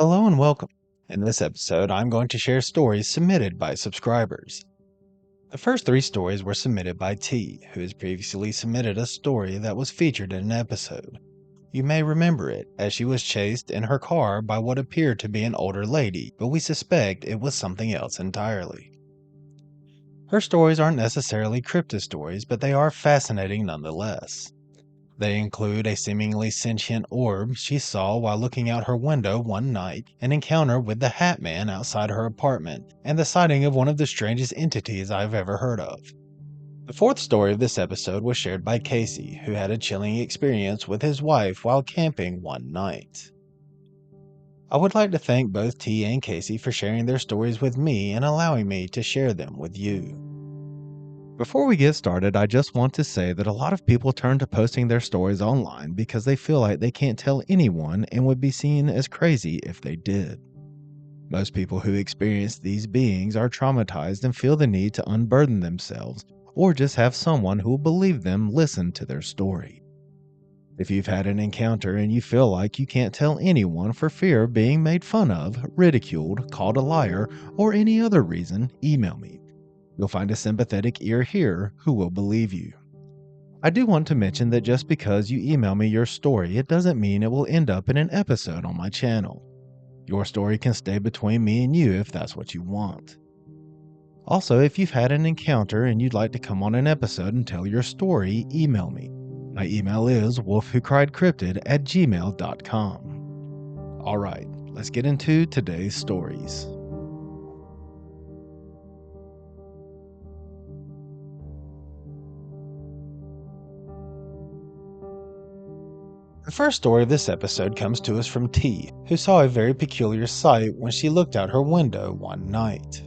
Hello and welcome. In this episode, I'm going to share stories submitted by subscribers. The first three stories were submitted by T, who has previously submitted a story that was featured in an episode. You may remember it, as she was chased in her car by what appeared to be an older lady, but we suspect it was something else entirely. Her stories aren't necessarily cryptid stories, but they are fascinating nonetheless. They include a seemingly sentient orb she saw while looking out her window one night, an encounter with the Hat Man outside her apartment, and the sighting of one of the strangest entities I've ever heard of. The fourth story of this episode was shared by Kasey, who had a chilling experience with his wife while camping one night. I would like to thank both T and Kasey for sharing their stories with me and allowing me to share them with you. Before we get started, I just want to say that a lot of people turn to posting their stories online because they feel like they can't tell anyone and would be seen as crazy if they did. Most people who experience these beings are traumatized and feel the need to unburden themselves, or just have someone who will believe them listen to their story. If you've had an encounter and you feel like you can't tell anyone for fear of being made fun of, ridiculed, called a liar, or any other reason, email me. You'll find a sympathetic ear here who will believe you. I do want to mention that just because you email me your story, it doesn't mean it will end up in an episode on my channel. Your story can stay between me and you if that's what you want. Also, if you've had an encounter and you'd like to come on an episode and tell your story, email me. My email is wolfwhocriedcryptid@gmail.com. Alright, let's get into today's stories. The first story of this episode comes to us from T, who saw a very peculiar sight when she looked out her window one night.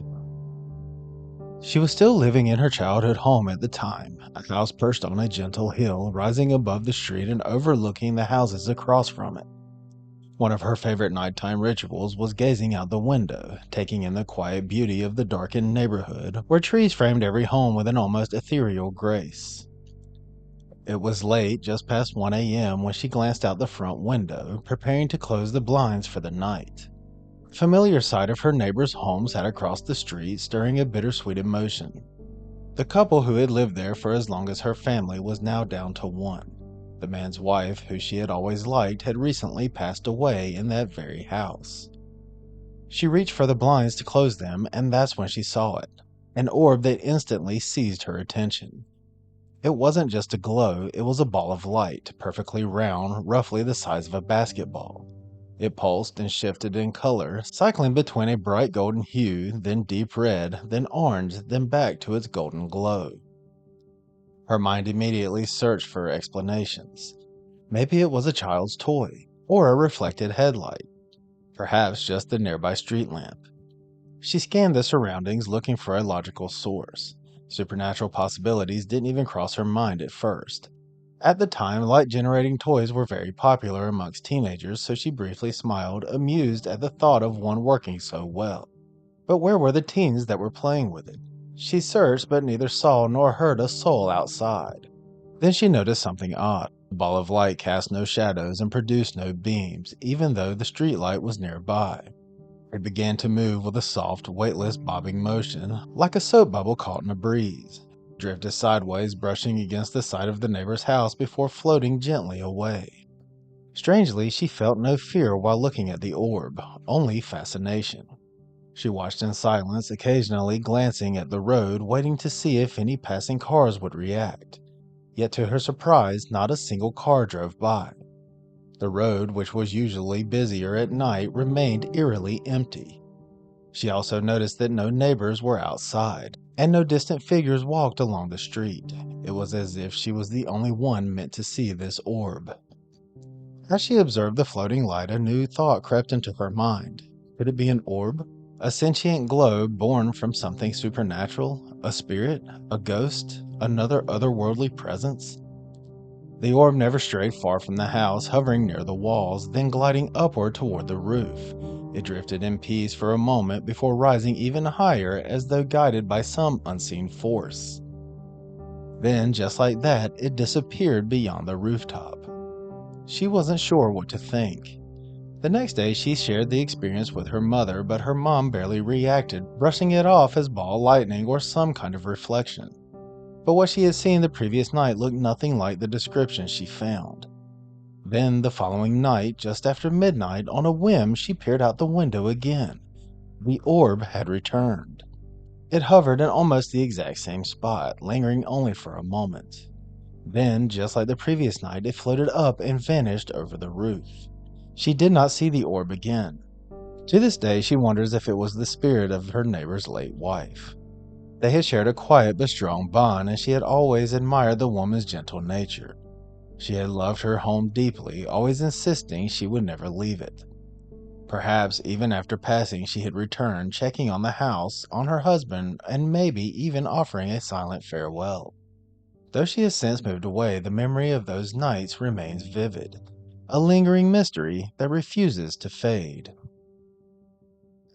She was still living in her childhood home at the time, a house perched on a gentle hill rising above the street and overlooking the houses across from it. One of her favorite nighttime rituals was gazing out the window, taking in the quiet beauty of the darkened neighborhood, where trees framed every home with an almost ethereal grace. It was late, just past 1 a.m., when she glanced out the front window, preparing to close the blinds for the night. A familiar sight of her neighbors' homes sat across the street, stirring a bittersweet emotion. The couple who had lived there for as long as her family was now down to one. The man's wife, who she had always liked, had recently passed away in that very house. She reached for the blinds to close them, and that's when she saw it. An orb that instantly seized her attention. It wasn't just a glow, it was a ball of light, perfectly round, roughly the size of a basketball. It pulsed and shifted in color, cycling between a bright golden hue, then deep red, then orange, then back to its golden glow. Her mind immediately searched for explanations. Maybe it was a child's toy, or a reflected headlight, perhaps just the nearby street lamp. She scanned the surroundings looking for a logical source. Supernatural possibilities didn't even cross her mind at first. At the time, light-generating toys were very popular amongst teenagers, so she briefly smiled, amused at the thought of one working so well. But where were the teens that were playing with it? She searched, but neither saw nor heard a soul outside. Then she noticed something odd. The ball of light cast no shadows and produced no beams, even though the streetlight was nearby. It began to move with a soft, weightless, bobbing motion, like a soap bubble caught in a breeze. It drifted sideways, brushing against the side of the neighbor's house before floating gently away. Strangely, she felt no fear while looking at the orb, only fascination. She watched in silence, occasionally glancing at the road, waiting to see if any passing cars would react. Yet to her surprise, not a single car drove by. The road, which was usually busier at night, remained eerily empty. She also noticed that no neighbors were outside, and no distant figures walked along the street. It was as if she was the only one meant to see this orb. As she observed the floating light, a new thought crept into her mind. Could it be an orb? A sentient glow born from something supernatural? A spirit? A ghost? Another otherworldly presence? The orb never strayed far from the house, hovering near the walls, then gliding upward toward the roof. It drifted in peace for a moment before rising even higher as though guided by some unseen force. Then, just like that, it disappeared beyond the rooftop. She wasn't sure what to think. The next day, she shared the experience with her mother, but her mom barely reacted, brushing it off as ball lightning or some kind of reflection. But what she had seen the previous night looked nothing like the description she found. Then, the following night, just after midnight, on a whim, she peered out the window again. The orb had returned. It hovered in almost the exact same spot, lingering only for a moment. Then, just like the previous night, it floated up and vanished over the roof. She did not see the orb again. To this day, she wonders if it was the spirit of her neighbor's late wife. They had shared a quiet but strong bond, and she had always admired the woman's gentle nature. She had loved her home deeply, always insisting she would never leave it. Perhaps even after passing she had returned, checking on the house, on her husband, and maybe even offering a silent farewell. Though she has since moved away, the memory of those nights remains vivid, a lingering mystery that refuses to fade.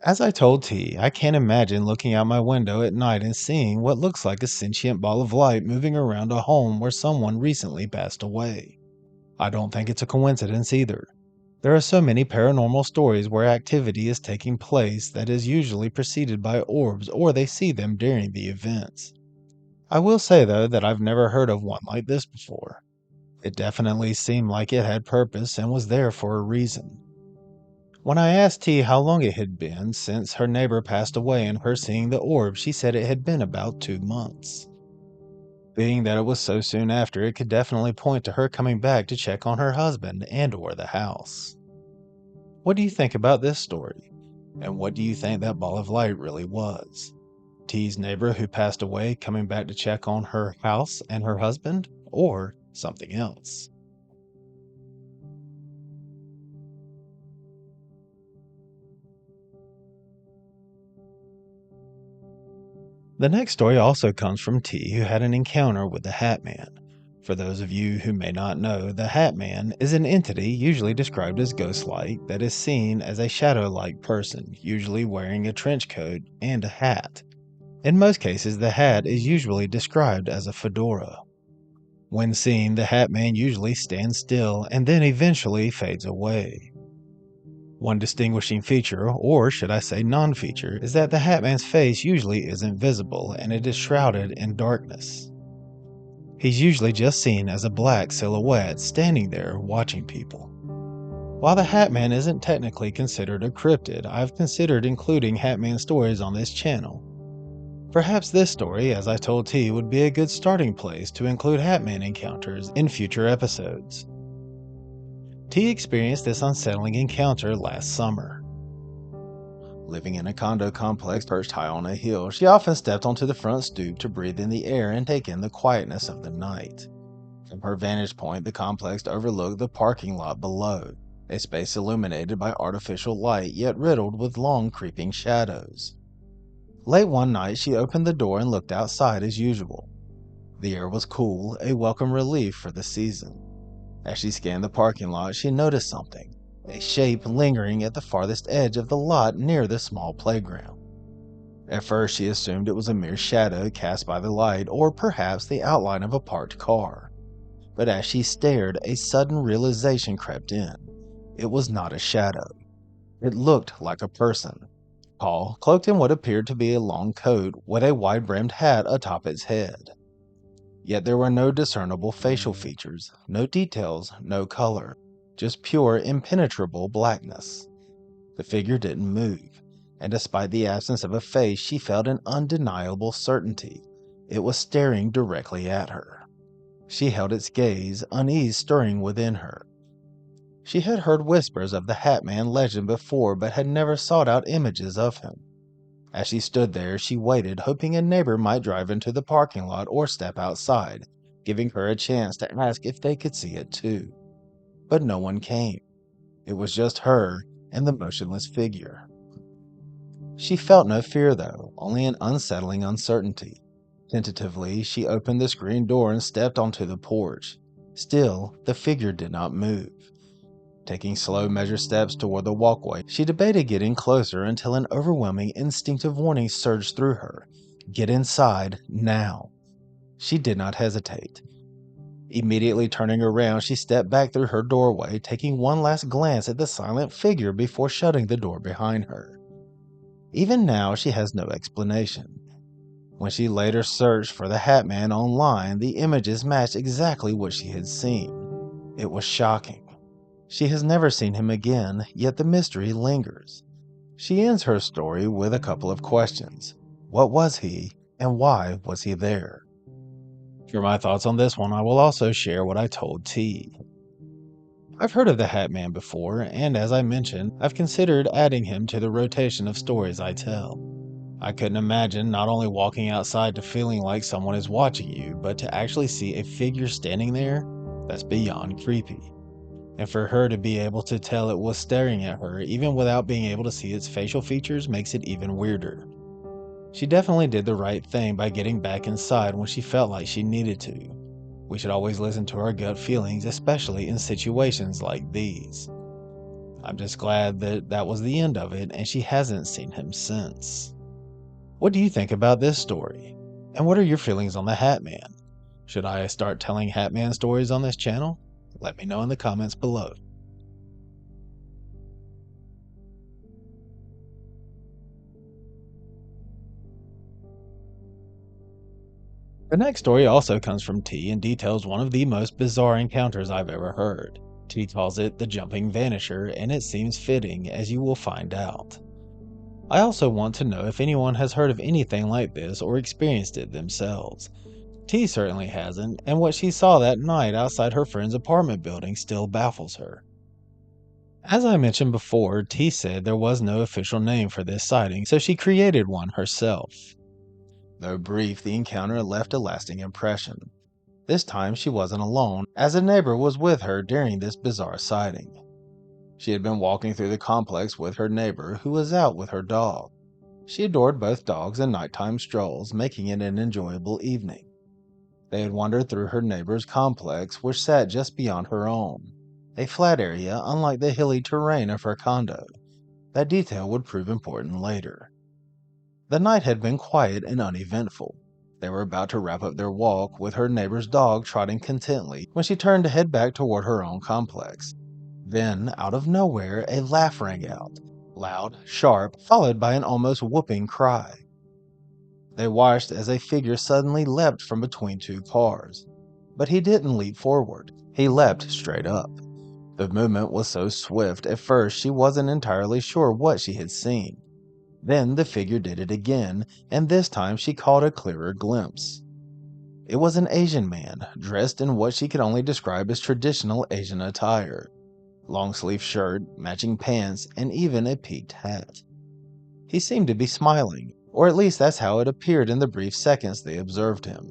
As I told T, I can't imagine looking out my window at night and seeing what looks like a sentient ball of light moving around a home where someone recently passed away. I don't think it's a coincidence either. There are so many paranormal stories where activity is taking place that is usually preceded by orbs or they see them during the events. I will say though that I've never heard of one like this before. It definitely seemed like it had purpose and was there for a reason. When I asked T how long it had been since her neighbor passed away and her seeing the orb, she said it had been about 2 months. Being that it was so soon after, it could definitely point to her coming back to check on her husband and or the house. What do you think about this story? And what do you think that ball of light really was? T's neighbor who passed away coming back to check on her house and her husband? Or something else? The next story also comes from T, who had an encounter with the Hat Man. For those of you who may not know, the Hat Man is an entity usually described as ghost-like that is seen as a shadow-like person, usually wearing a trench coat and a hat. In most cases, the hat is usually described as a fedora. When seen, the Hat Man usually stands still and then eventually fades away. One distinguishing feature, or should I say non-feature, is that the Hat Man's face usually isn't visible and it is shrouded in darkness. He's usually just seen as a black silhouette standing there watching people. While the Hat Man isn't technically considered a cryptid, I've considered including Hat Man stories on this channel. Perhaps this story, as I told T, would be a good starting place to include Hat Man encounters in future episodes. T experienced this unsettling encounter last summer. Living in a condo complex perched high on a hill, she often stepped onto the front stoop to breathe in the air and take in the quietness of the night. From her vantage point, the complex overlooked the parking lot below, a space illuminated by artificial light yet riddled with long creeping shadows. Late one night, she opened the door and looked outside as usual. The air was cool, a welcome relief for the season. As she scanned the parking lot, she noticed something, a shape lingering at the farthest edge of the lot near the small playground. At first, she assumed it was a mere shadow cast by the light or perhaps the outline of a parked car. But as she stared, a sudden realization crept in. It was not a shadow. It looked like a person, tall, cloaked in what appeared to be a long coat with a wide-brimmed hat atop its head. Yet there were no discernible facial features, no details, no color, just pure, impenetrable blackness. The figure didn't move, and despite the absence of a face, she felt an undeniable certainty. It was staring directly at her. She held its gaze, unease stirring within her. She had heard whispers of the Hat Man legend before, but had never sought out images of him. As she stood there, she waited, hoping a neighbor might drive into the parking lot or step outside, giving her a chance to ask if they could see it too. But no one came. It was just her and the motionless figure. She felt no fear though, only an unsettling uncertainty. Tentatively, she opened the screen door and stepped onto the porch. Still, the figure did not move. Taking slow, measured steps toward the walkway, she debated getting closer until an overwhelming instinctive warning surged through her. Get inside, now. She did not hesitate. Immediately turning around, she stepped back through her doorway, taking one last glance at the silent figure before shutting the door behind her. Even now, she has no explanation. When she later searched for the Hat Man online, the images matched exactly what she had seen. It was shocking. She has never seen him again, yet the mystery lingers. She ends her story with a couple of questions. What was he, and why was he there? For my thoughts on this one, I will also share what I told T. I've heard of the Hat Man before, and as I mentioned, I've considered adding him to the rotation of stories I tell. I couldn't imagine not only walking outside to feeling like someone is watching you, but to actually see a figure standing there, that's beyond creepy. And for her to be able to tell it was staring at her, even without being able to see its facial features, makes it even weirder. She definitely did the right thing by getting back inside when she felt like she needed to. We should always listen to our gut feelings, especially in situations like these. I'm just glad that that was the end of it and she hasn't seen him since. What do you think about this story? And what are your feelings on the Hat Man? Should I start telling Hat Man stories on this channel? Let me know in the comments below. The next story also comes from T and details one of the most bizarre encounters I've ever heard. T calls it the jumping vanisher, and it seems fitting, as you will find out. I also want to know if anyone has heard of anything like this or experienced it themselves. T certainly hasn't, and what she saw that night outside her friend's apartment building still baffles her. As I mentioned before, T said there was no official name for this sighting, so she created one herself. Though brief, the encounter left a lasting impression. This time she wasn't alone, as a neighbor was with her during this bizarre sighting. She had been walking through the complex with her neighbor, who was out with her dog. She adored both dogs and nighttime strolls, making it an enjoyable evening. They had wandered through her neighbor's complex, which sat just beyond her own, a flat area unlike the hilly terrain of her condo. That detail would prove important later. The night had been quiet and uneventful. They were about to wrap up their walk, with her neighbor's dog trotting contentedly, when she turned to head back toward her own complex. Then, out of nowhere, a laugh rang out, loud, sharp, followed by an almost whooping cry. They watched as a figure suddenly leapt from between two cars. But he didn't leap forward. He leapt straight up. The movement was so swift, at first she wasn't entirely sure what she had seen. Then the figure did it again, and this time she caught a clearer glimpse. It was an Asian man, dressed in what she could only describe as traditional Asian attire. Long-sleeve shirt, matching pants, and even a peaked hat. He seemed to be smiling, or at least that's how it appeared in the brief seconds they observed him.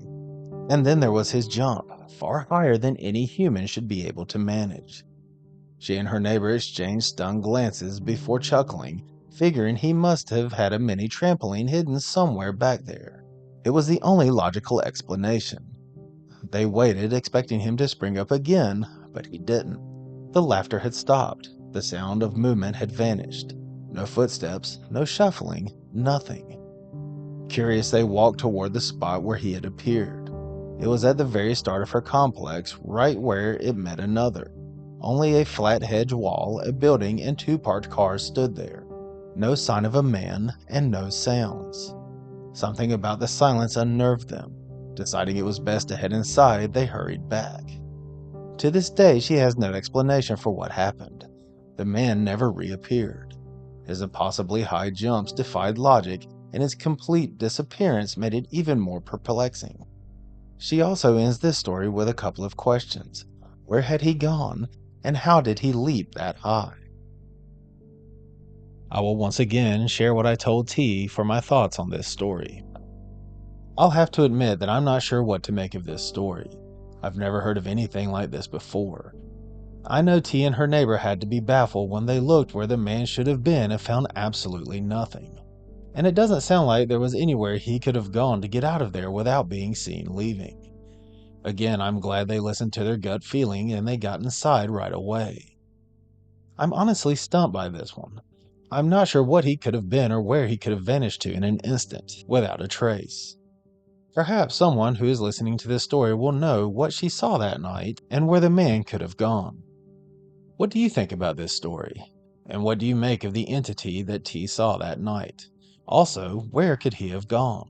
And then there was his jump, far higher than any human should be able to manage. She and her neighbor exchanged stunned glances before chuckling, figuring he must have had a mini trampoline hidden somewhere back there. It was the only logical explanation. They waited, expecting him to spring up again, but he didn't. The laughter had stopped. The sound of movement had vanished. No footsteps, no shuffling, nothing. Curious, they walked toward the spot where he had appeared. It was at the very start of her complex, right where it met another. Only a flat hedge wall, a building, and two parked cars stood there. No sign of a man, and no sounds. Something about the silence unnerved them. Deciding it was best to head inside, they hurried back. To this day, she has no explanation for what happened. The man never reappeared. His impossibly high jumps defied logic, and his complete disappearance made it even more perplexing. She also ends this story with a couple of questions. Where had he gone, and how did he leap that high? I will once again share what I told T for my thoughts on this story. I'll have to admit that I'm not sure what to make of this story. I've never heard of anything like this before. I know T and her neighbor had to be baffled when they looked where the man should have been and found absolutely nothing. And it doesn't sound like there was anywhere he could have gone to get out of there without being seen leaving. Again, I'm glad they listened to their gut feeling and they got inside right away. I'm honestly stumped by this one. I'm not sure what he could have been or where he could have vanished to in an instant, without a trace. Perhaps someone who is listening to this story will know what she saw that night and where the man could have gone. What do you think about this story? And what do you make of the entity that T saw that night? Also, where could he have gone?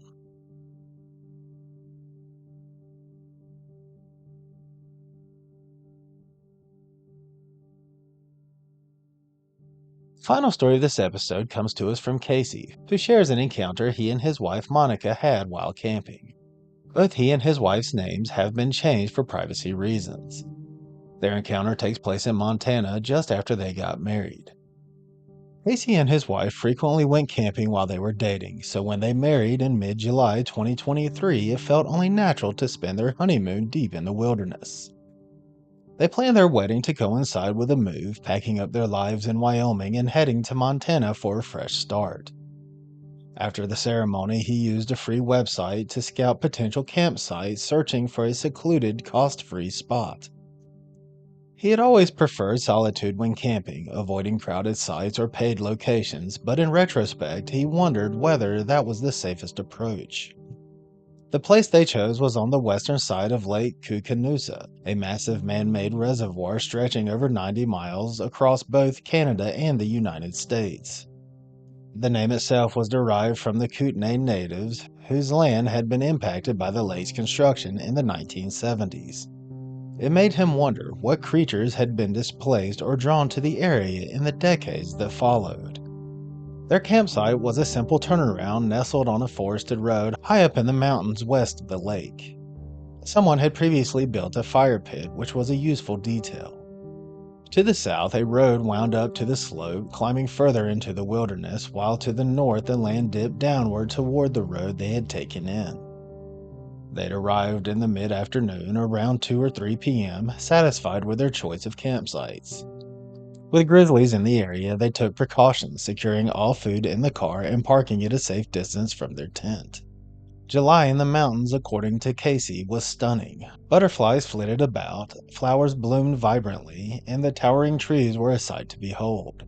Final story of this episode comes to us from Casey, who shares an encounter he and his wife Monica had while camping. Both he and his wife's names have been changed for privacy reasons. Their encounter takes place in Montana just after they got married. Casey and his wife frequently went camping while they were dating, so when they married in mid-July 2023, it felt only natural to spend their honeymoon deep in the wilderness. They planned their wedding to coincide with a move, packing up their lives in Wyoming and heading to Montana for a fresh start. After the ceremony, he used a free website to scout potential campsites, searching for a secluded, cost-free spot. He had always preferred solitude when camping, avoiding crowded sites or paid locations, but in retrospect, he wondered whether that was the safest approach. The place they chose was on the western side of Lake Koocanusa, a massive man-made reservoir stretching over 90 miles across both Canada and the United States. The name itself was derived from the Kootenai natives, whose land had been impacted by the lake's construction in the 1970s. It made him wonder what creatures had been displaced or drawn to the area in the decades that followed. Their campsite was a simple turnaround nestled on a forested road high up in the mountains west of the lake. Someone had previously built a fire pit, which was a useful detail. To the south, a road wound up to the slope, climbing further into the wilderness, while to the north the land dipped downward toward the road they had taken in. They'd arrived in the mid-afternoon, around 2 or 3 p.m., satisfied with their choice of campsites. With grizzlies in the area, they took precautions, securing all food in the car and parking it a safe distance from their tent. July in the mountains, according to Casey, was stunning. Butterflies flitted about, flowers bloomed vibrantly, and the towering trees were a sight to behold.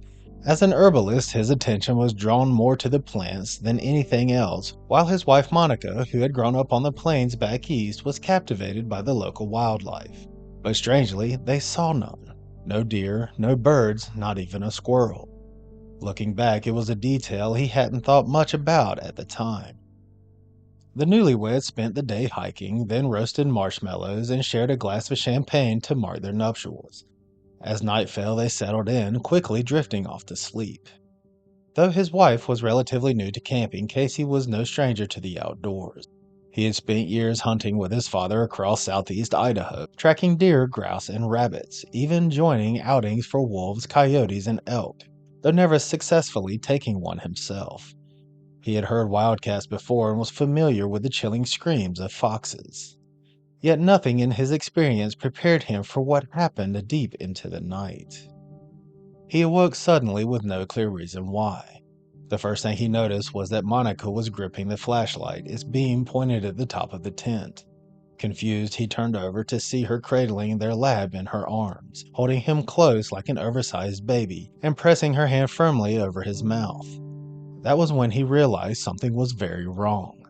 As an herbalist, his attention was drawn more to the plants than anything else, while his wife Monica, who had grown up on the plains back east, was captivated by the local wildlife. But strangely, they saw none. No deer, no birds, not even a squirrel. Looking back, it was a detail he hadn't thought much about at the time. The newlyweds spent the day hiking, then roasted marshmallows and shared a glass of champagne to mark their nuptials. As night fell, they settled in, quickly drifting off to sleep. Though his wife was relatively new to camping, Casey was no stranger to the outdoors. He had spent years hunting with his father across southeast Idaho, tracking deer, grouse, and rabbits, even joining outings for wolves, coyotes, and elk, though never successfully taking one himself. He had heard wildcats before and was familiar with the chilling screams of foxes. Yet nothing in his experience prepared him for what happened deep into the night. He awoke suddenly with no clear reason why. The first thing he noticed was that Monica was gripping the flashlight, its beam pointed at the top of the tent. Confused, he turned over to see her cradling their lab in her arms, holding him close like an oversized baby, and pressing her hand firmly over his mouth. That was when he realized something was very wrong.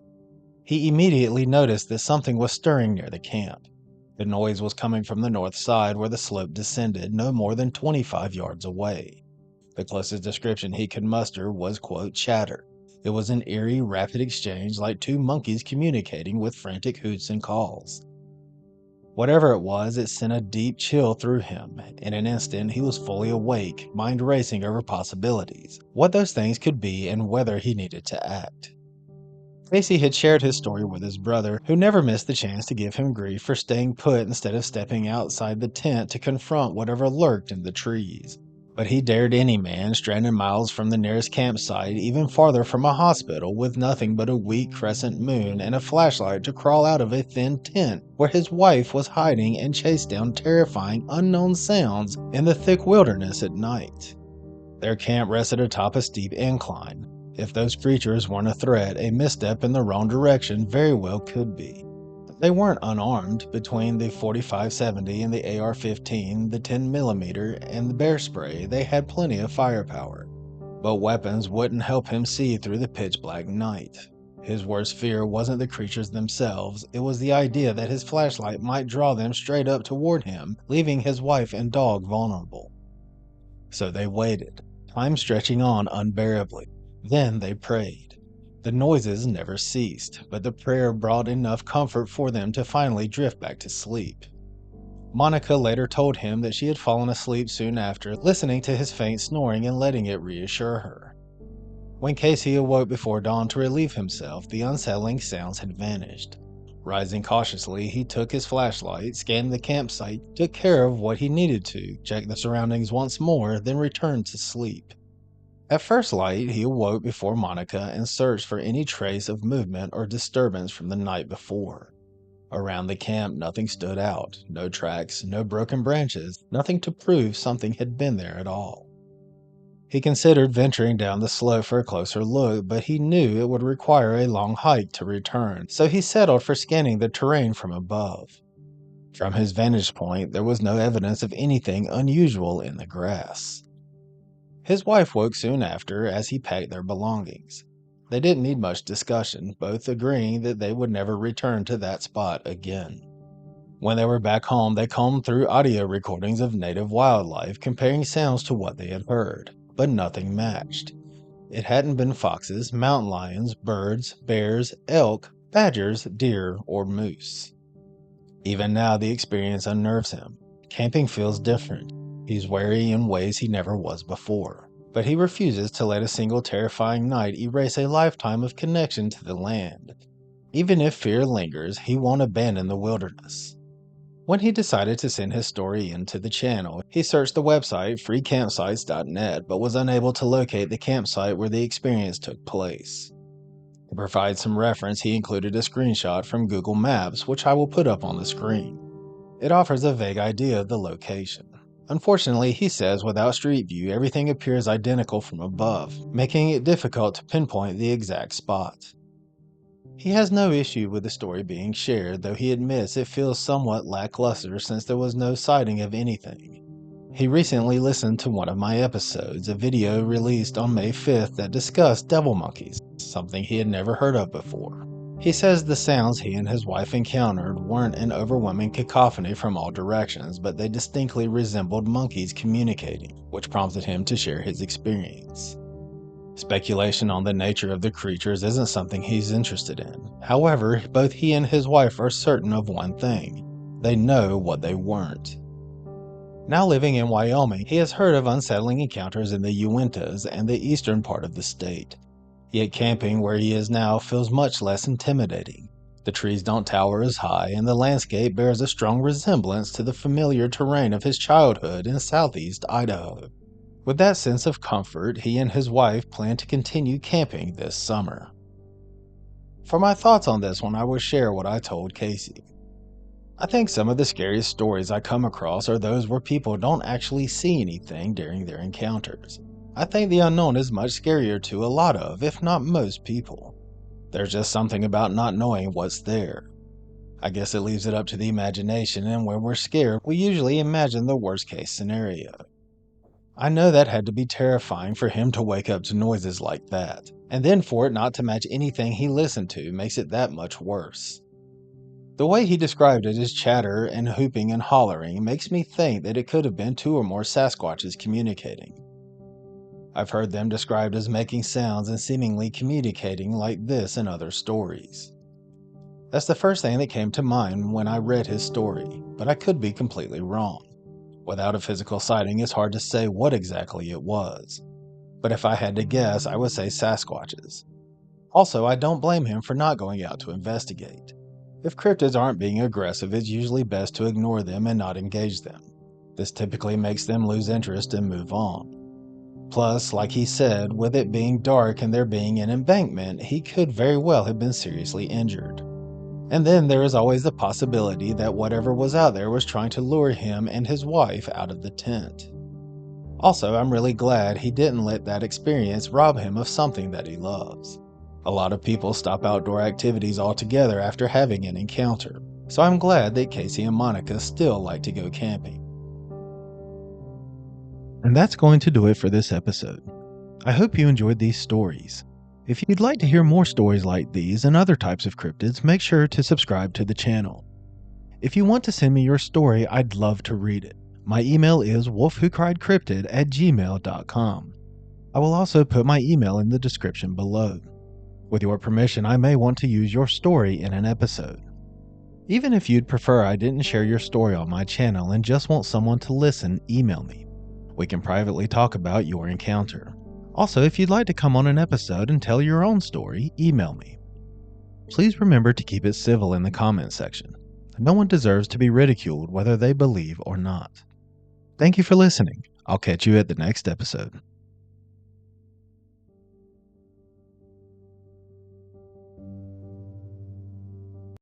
He immediately noticed that something was stirring near the camp. The noise was coming from the north side where the slope descended, no more than 25 yards away. The closest description he could muster was, quote, chatter. It was an eerie, rapid exchange like two monkeys communicating with frantic hoots and calls. Whatever it was, it sent a deep chill through him. In an instant, he was fully awake, mind racing over possibilities, what those things could be and whether he needed to act. Casey had shared his story with his brother, who never missed the chance to give him grief for staying put instead of stepping outside the tent to confront whatever lurked in the trees. But he dared any man, stranded miles from the nearest campsite, even farther from a hospital, with nothing but a weak crescent moon and a flashlight to crawl out of a thin tent where his wife was hiding and chase down terrifying unknown sounds in the thick wilderness at night. Their camp rested atop a steep incline. If those creatures weren't a threat, a misstep in the wrong direction very well could be. They weren't unarmed. Between the 45-70 and the AR-15, the 10mm, and the bear spray, they had plenty of firepower. But weapons wouldn't help him see through the pitch-black night. His worst fear wasn't the creatures themselves, it was the idea that his flashlight might draw them straight up toward him, leaving his wife and dog vulnerable. So they waited, time stretching on unbearably. Then they prayed. The noises never ceased, but the prayer brought enough comfort for them to finally drift back to sleep. Monica later told him that she had fallen asleep soon after, listening to his faint snoring and letting it reassure her. When Kasey awoke before dawn to relieve himself, the unsettling sounds had vanished. Rising cautiously, he took his flashlight, scanned the campsite, took care of what he needed to, checked the surroundings once more, then returned to sleep. At first light, he awoke before Monica and searched for any trace of movement or disturbance from the night before. Around the camp, nothing stood out. No tracks, no broken branches, nothing to prove something had been there at all. He considered venturing down the slope for a closer look, but he knew it would require a long hike to return, so he settled for scanning the terrain from above. From his vantage point, there was no evidence of anything unusual in the grass. His wife woke soon after as he packed their belongings. They didn't need much discussion, both agreeing that they would never return to that spot again. When they were back home, they combed through audio recordings of native wildlife, comparing sounds to what they had heard, but nothing matched. It hadn't been foxes, mountain lions, birds, bears, elk, badgers, deer, or moose. Even now, the experience unnerves him. Camping feels different. He's wary in ways he never was before. But he refuses to let a single terrifying night erase a lifetime of connection to the land. Even if fear lingers, he won't abandon the wilderness. When he decided to send his story into the channel, he searched the website freecampsites.net but was unable to locate the campsite where the experience took place. To provide some reference, he included a screenshot from Google Maps, which I will put up on the screen. It offers a vague idea of the location. Unfortunately, he says without Street View, everything appears identical from above, making it difficult to pinpoint the exact spot. He has no issue with the story being shared, though he admits it feels somewhat lackluster since there was no sighting of anything. He recently listened to one of my episodes, a video released on May 5th that discussed devil monkeys, something he had never heard of before. He says the sounds he and his wife encountered weren't an overwhelming cacophony from all directions, but they distinctly resembled monkeys communicating, which prompted him to share his experience. Speculation on the nature of the creatures isn't something he's interested in. However, both he and his wife are certain of one thing. They know what they weren't. Now living in Wyoming, he has heard of unsettling encounters in the Uintas and the eastern part of the state. Yet camping where he is now feels much less intimidating. The trees don't tower as high, and the landscape bears a strong resemblance to the familiar terrain of his childhood in southeast Idaho. With that sense of comfort, he and his wife plan to continue camping this summer. For my thoughts on this one, I will share what I told Kasey. I think some of the scariest stories I come across are those where people don't actually see anything during their encounters. I think the unknown is much scarier to a lot of, if not most people. There's just something about not knowing what's there. I guess it leaves it up to the imagination, and when we're scared, we usually imagine the worst case scenario. I know that had to be terrifying for him to wake up to noises like that, and then for it not to match anything he listened to makes it that much worse. The way he described it as chatter and hooping and hollering makes me think that it could have been two or more Sasquatches communicating. I've heard them described as making sounds and seemingly communicating like this in other stories. That's the first thing that came to mind when I read his story, but I could be completely wrong. Without a physical sighting, it's hard to say what exactly it was. But if I had to guess, I would say Sasquatches. Also, I don't blame him for not going out to investigate. If cryptids aren't being aggressive, it's usually best to ignore them and not engage them. This typically makes them lose interest and move on. Plus, like he said, with it being dark and there being an embankment, he could very well have been seriously injured. And then there is always the possibility that whatever was out there was trying to lure him and his wife out of the tent. Also, I'm really glad he didn't let that experience rob him of something that he loves. A lot of people stop outdoor activities altogether after having an encounter, so I'm glad that Kasey and Monica still like to go camping. And that's going to do it for this episode. I hope you enjoyed these stories. If you'd like to hear more stories like these and other types of cryptids, make sure to subscribe to the channel. If you want to send me your story, I'd love to read it. My email is wolfwhocriedcryptid@gmail.com. I will also put my email in the description below. With your permission, I may want to use your story in an episode. Even if you'd prefer I didn't share your story on my channel and just want someone to listen, email me. We can privately talk about your encounter. Also, if you'd like to come on an episode and tell your own story, email me. Please remember to keep it civil in the comment section. No one deserves to be ridiculed whether they believe or not. Thank you for listening. I'll catch you at the next episode.